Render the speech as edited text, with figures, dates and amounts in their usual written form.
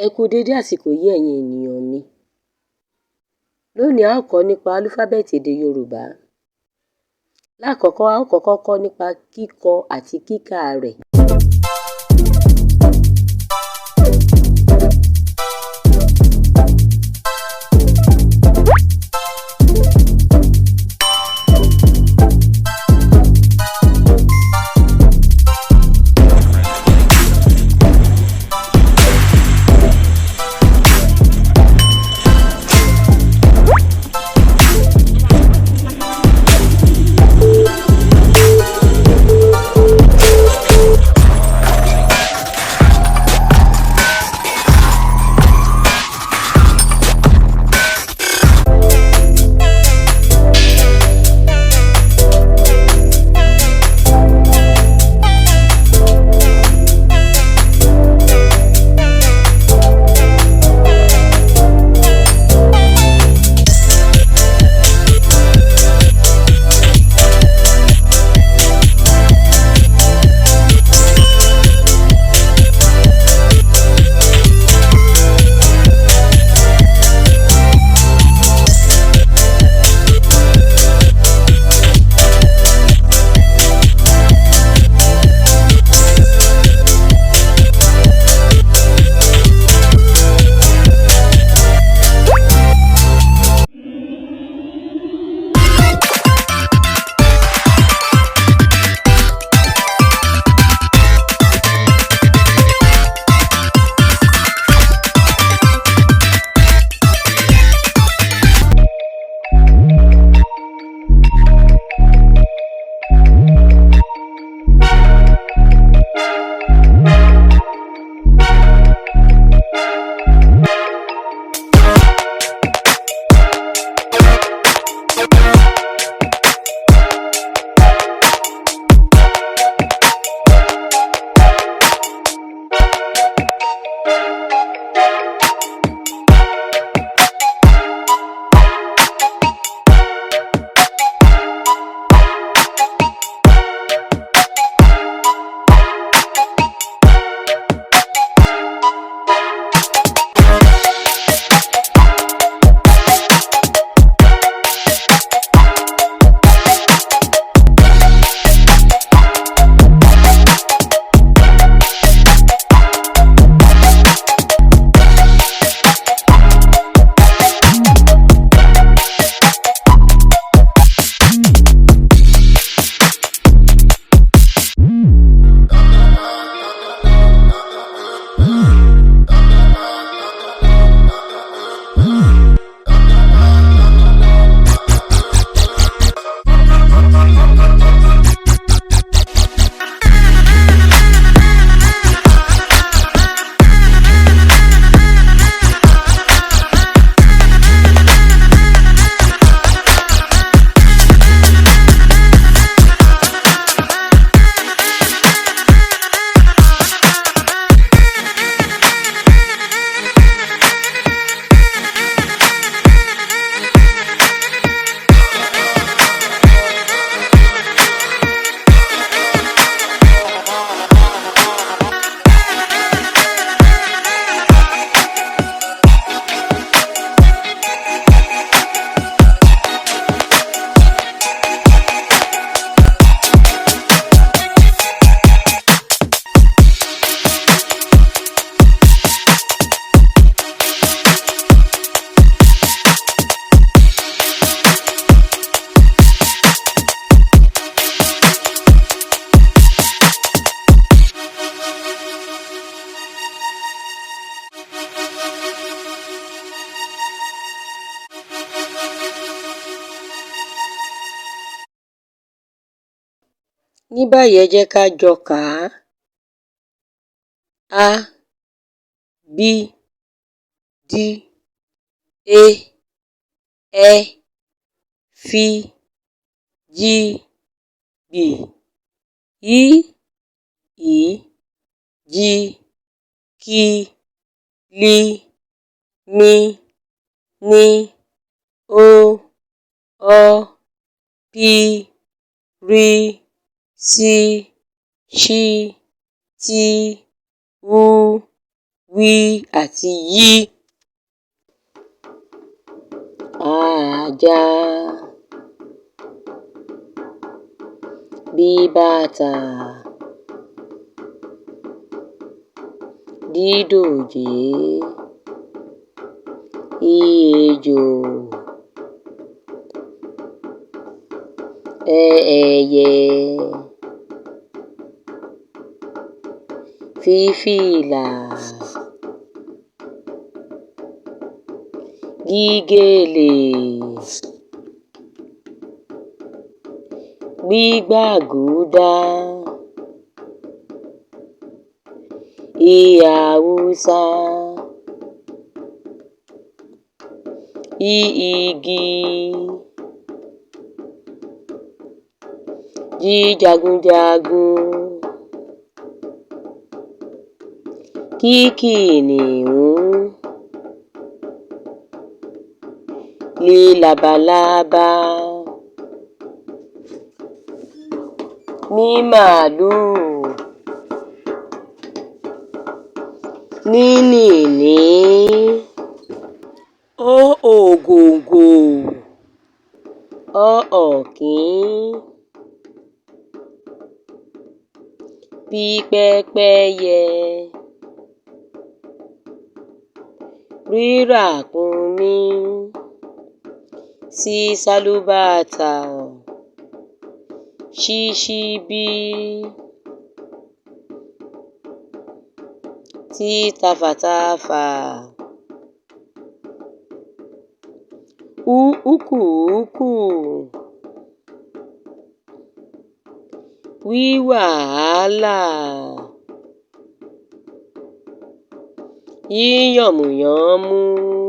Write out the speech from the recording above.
Ẹ kú dédé àsìkò yìí ẹ̀yin ènìyàn mi. Lónìí a ó kọ́ nípa álúfábẹ́ẹ̀tì èdè Yorùbá. Lákọ̀ọ́kọ́ a ó kọ́kọ́ kọ́ nípa kíkọ àti kíkà rẹ̀. Ní báyìí ẹ jẹ́ ká jọ kà á. A, B, D, E, Ẹ, F, G, B, I, J, K, L, M, N, O, P, R, S, Š, T, U, wí àti yí. Ajá. Bí bàtà. Dídòjé. Ejò. Ẹyẹ. Fífìlà. Gígèlè. Gbígbàgúdá. Ìhàwùsá. Igi. Jíjagunjagun. Kíkìnìún. Lílabalábá. Mímàlúù. Nínìní. Ògòǹgò. Ọ̀kín. Pípẹ́pẹ́yẹ. Ríràkúnmí. Sísálúbàtà. Ṣíṣíbí. Títafàtafà. Úkùúkù. Wíwàhálà. Yíyànmùyánmú.